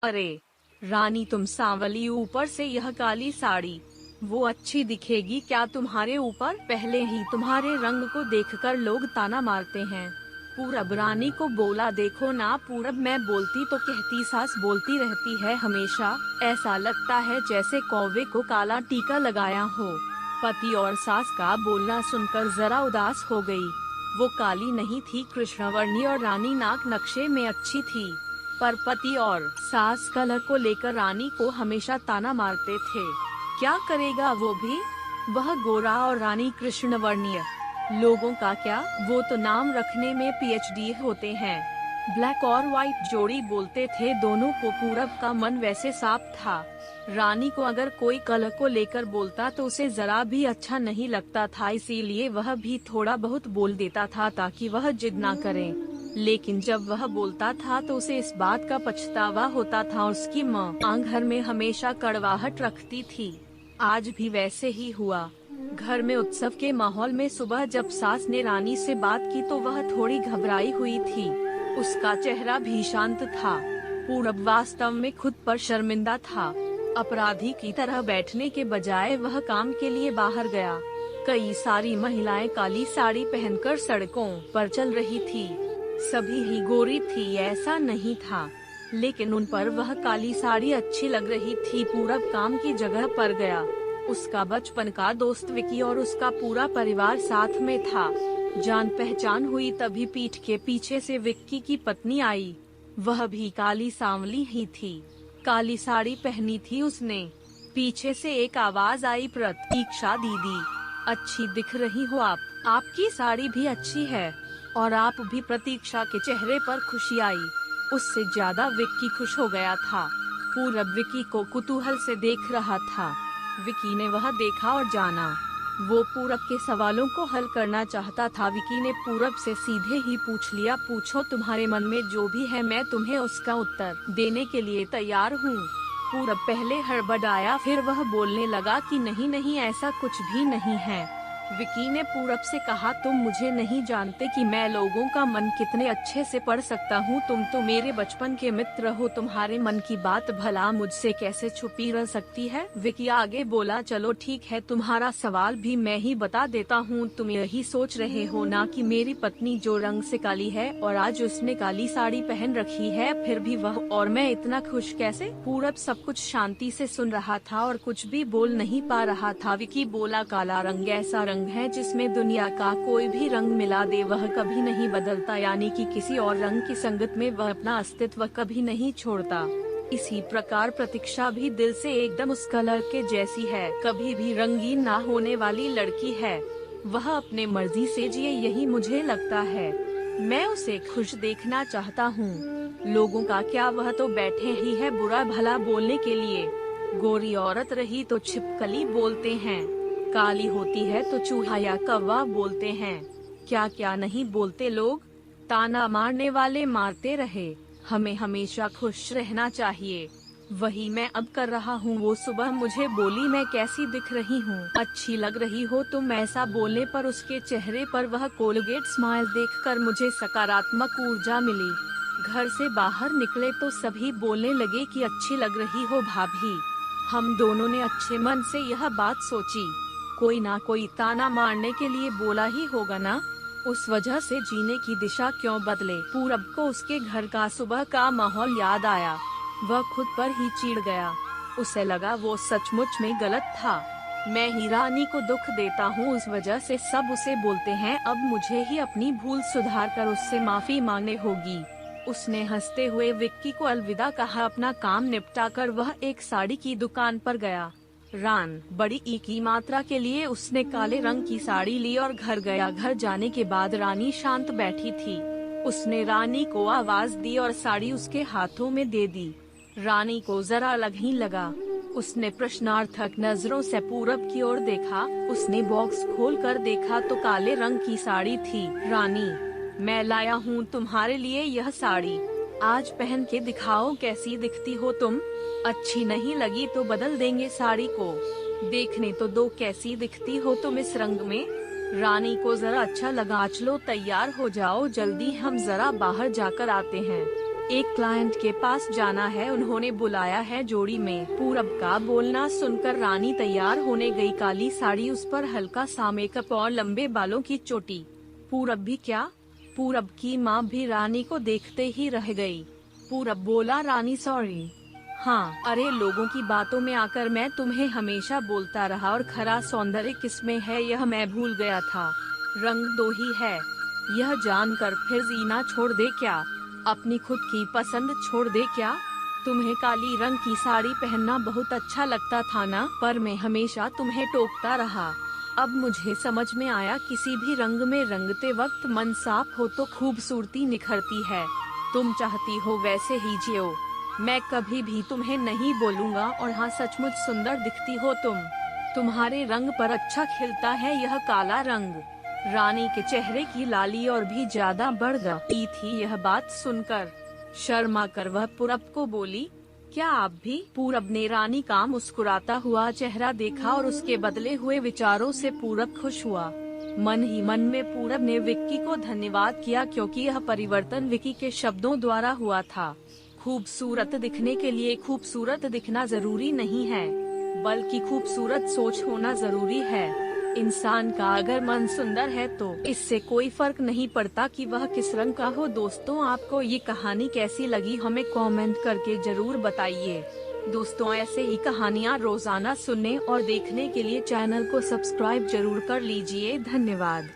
अरे रानी, तुम सांवली, ऊपर से यह काली साड़ी, वो अच्छी दिखेगी क्या तुम्हारे ऊपर? पहले ही तुम्हारे रंग को देखकर लोग ताना मारते हैं। पूरब रानी को बोला, देखो ना पूरब, मैं बोलती तो कहती, सास बोलती रहती है हमेशा, ऐसा लगता है जैसे कौवे को काला टीका लगाया हो। पति और सास का बोलना सुनकर जरा उदास हो गई। वो काली नहीं थी, कृष्णवर्णी और रानी नाक नक्शे में अच्छी थी, पर पति और सास कलर को लेकर रानी को हमेशा ताना मारते थे। क्या करेगा वो भी? वह गोरा और रानी कृष्णवर्णीय। लोगों का क्या, वो तो नाम रखने में पीएचडी होते हैं। ब्लैक और व्हाइट जोड़ी बोलते थे दोनों को। पूरब का मन वैसे साफ था। रानी को अगर कोई कलर को लेकर बोलता तो उसे जरा भी अच्छा नहीं लगता था, इसीलिए वह भी थोड़ा बहुत बोल देता था ताकि वह जिद ना करे। लेकिन जब वह बोलता था तो उसे इस बात का पछतावा होता था। उसकी माँ घर में हमेशा कड़वाहट रखती थी। आज भी वैसे ही हुआ। घर में उत्सव के माहौल में सुबह जब सास ने रानी से बात की तो वह थोड़ी घबराई हुई थी। उसका चेहरा भी शांत था। पूरब वास्तव में खुद पर शर्मिंदा था। अपराधी की तरह बैठने के बजाय वह काम के लिए बाहर गया। कई सारी महिलाएं काली साड़ी पहनकर सड़कों पर चल रही थी। सभी ही गोरी थी ऐसा नहीं था, लेकिन उन पर वह काली साड़ी अच्छी लग रही थी। पूरब काम की जगह पर गया। उसका बचपन का दोस्त विकी और उसका पूरा परिवार साथ में था। जान पहचान हुई तभी पीठ के पीछे से विक्की की पत्नी आई। वह भी काली सांवली ही थी। काली साड़ी पहनी थी उसने। पीछे से एक आवाज आई, प्रतीक्षा दीदी, अच्छी दिख रही हो आप। आपकी साड़ी भी अच्छी है और आप भी। प्रतीक्षा के चेहरे पर खुशी आई। उससे ज्यादा विक्की खुश हो गया था। पूरब विक्की को कुतूहल से देख रहा था। विक्की ने वह देखा और जाना। वो पूरब के सवालों को हल करना चाहता था। विक्की ने पूरब से सीधे ही पूछ लिया, पूछो, तुम्हारे मन में जो भी है मैं तुम्हें उसका उत्तर देने के लिए तैयार हूँ। पूरब पहले हड़बड़ाया, फिर वह बोलने लगा कि नहीं नहीं, ऐसा कुछ भी नहीं है। विकी ने पूरब से कहा, तुम मुझे नहीं जानते कि मैं लोगों का मन कितने अच्छे से पढ़ सकता हूँ। तुम तो मेरे बचपन के मित्र हो, तुम्हारे मन की बात भला मुझसे कैसे छुपी रह सकती है? विकी आगे बोला, चलो ठीक है, तुम्हारा सवाल भी मैं ही बता देता हूँ। तुम यही सोच रहे हो ना कि मेरी पत्नी जो रंग से काली है और आज उसने काली साड़ी पहन रखी है, फिर भी वह और मैं इतना खुश कैसे? पूरब सब कुछ शांति से सुन रहा था और कुछ भी बोल नहीं पा रहा था। विकी बोला, काला रंग ऐसा रंग है जिसमें दुनिया का कोई भी रंग मिला दे वह कभी नहीं बदलता, यानी कि किसी और रंग की संगत में वह अपना अस्तित्व कभी नहीं छोड़ता। इसी प्रकार प्रतीक्षा भी दिल से एकदम उस कलर के जैसी है, कभी भी रंगीन ना होने वाली लड़की है। वह अपने मर्जी से जिए, यही मुझे लगता है। मैं उसे खुश देखना चाहता हूँ। लोगों का क्या, वह तो बैठे ही है बुरा भला बोलने के लिए। गोरी औरत रही तो छिपकली बोलते हैं, काली होती है तो चूहा या कौवा बोलते हैं। क्या क्या नहीं बोलते लोग। ताना मारने वाले मारते रहे, हमें हमेशा खुश रहना चाहिए। वही मैं अब कर रहा हूँ। वो सुबह मुझे बोली, मैं कैसी दिख रही हूँ? अच्छी लग रही हो तुम। ऐसा बोलने पर उसके चेहरे पर वह कोलगेट स्माइल देखकर मुझे सकारात्मक ऊर्जा मिली। घर से बाहर निकले तो सभी बोलने लगे कि अच्छी लग रही हो भाभी। हम दोनों ने अच्छे मन से यह बात सोची, कोई ना कोई ताना मारने के लिए बोला ही होगा ना। उस वजह से जीने की दिशा क्यों बदले। पूरब को उसके घर का सुबह का माहौल याद आया। वह खुद पर ही चिढ़ गया। उसे लगा वो सचमुच में गलत था। मैं ही रानी को दुख देता हूँ, उस वजह से सब उसे बोलते हैं। अब मुझे ही अपनी भूल सुधार कर उससे माफी मांगने होगी। उसने हंसते हुए विक्की को अलविदा कहा। अपना काम निपटाकर वह एक साड़ी की दुकान पर गया। बड़ी ई की मात्रा के लिए उसने काले रंग की साड़ी ली और घर गया। घर जाने के बाद रानी शांत बैठी थी। उसने रानी को आवाज दी और साड़ी उसके हाथों में दे दी। रानी को जरा अलग ही लगा। उसने प्रश्नार्थक नजरों से पूरब की ओर देखा। उसने बॉक्स खोलकर देखा तो काले रंग की साड़ी थी। रानी, मैं लाया हूँ तुम्हारे लिए यह साड़ी, आज पहन के दिखाओ कैसी दिखती हो तुम। अच्छी नहीं लगी तो बदल देंगे साड़ी को। देखने तो दो कैसी दिखती हो तुम इस रंग में। रानी को जरा अच्छा लगा। चलो तैयार हो जाओ जल्दी, हम जरा बाहर जाकर आते हैं। एक क्लाइंट के पास जाना है, उन्होंने बुलाया है जोड़ी में। पूरब का बोलना सुनकर रानी तैयार होने गई। काली साड़ी, उस पर हल्का सा मेकअप और लंबे बालों की चोटी। पूरब भी क्या? पूरब की माँ भी रानी को देखते ही रह गई। पूरब बोला, रानी सॉरी। हाँ, अरे लोगों की बातों में आकर मैं तुम्हें हमेशा बोलता रहा और खरा सौंदर्य किसमें है यह मैं भूल गया था। रंग दो ही है, यह जानकर फिर जीना छोड़ दे क्या? अपनी खुद की पसंद छोड़ दे क्या? तुम्हें काली रंग की साड़ी पहनना बहुत अच्छा लगता था ना, पर मैं हमेशा तुम्हें टोकता रहा। अब मुझे समझ में आया, किसी भी रंग में रंगते वक्त मन साफ हो तो खूबसूरती निखरती है। तुम चाहती हो वैसे ही जियो, मैं कभी भी तुम्हें नहीं बोलूँगा। और हाँ, सचमुच सुंदर दिखती हो तुम। तुम्हारे रंग पर अच्छा खिलता है यह काला रंग। रानी के चेहरे की लाली और भी ज्यादा बढ़ गई थी यह बात सुनकर। शर्मा कर वह पूरब को बोली, क्या आप भी? पूरब ने रानी का मुस्कुराता हुआ चेहरा देखा और उसके बदले हुए विचारों से पूरब खुश हुआ। मन ही मन में पूरब ने विक्की को धन्यवाद किया, क्योंकि यह परिवर्तन विक्की के शब्दों द्वारा हुआ था। खूबसूरत दिखने के लिए खूबसूरत दिखना जरूरी नहीं है, बल्कि खूबसूरत सोच होना जरूरी है। इंसान का अगर मन सुंदर है तो इससे कोई फर्क नहीं पड़ता कि वह किस रंग का हो। दोस्तों, आपको ये कहानी कैसी लगी हमें कमेंट करके जरूर बताइए। दोस्तों, ऐसे ही कहानियाँ रोजाना सुनने और देखने के लिए चैनल को सब्सक्राइब जरूर कर लीजिए। धन्यवाद।